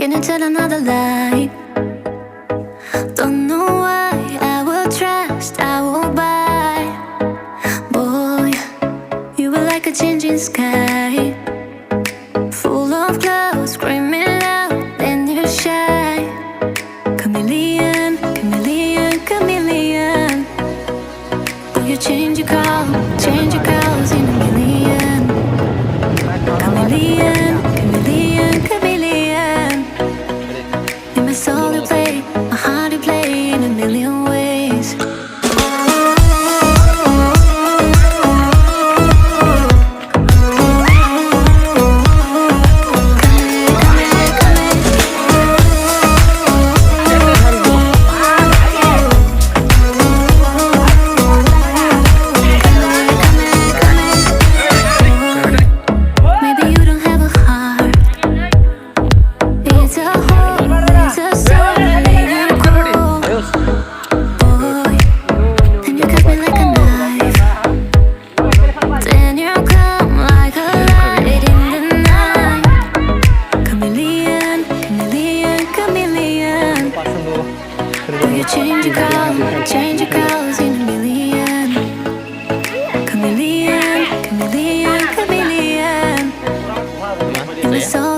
Can you tell another lie? Don't know why I will trust, I will buy. Boy, you were like a changing sky, full of clouds, screaming loud, then you're shy. Chameleon, chameleon, chameleon. Will you change your colors in a million? Chameleon, chameleon, chameleon. In my soul you play, my heart you play in a million ways. Change your colors in a million. Chameleon, chameleon, chameleon. In the soul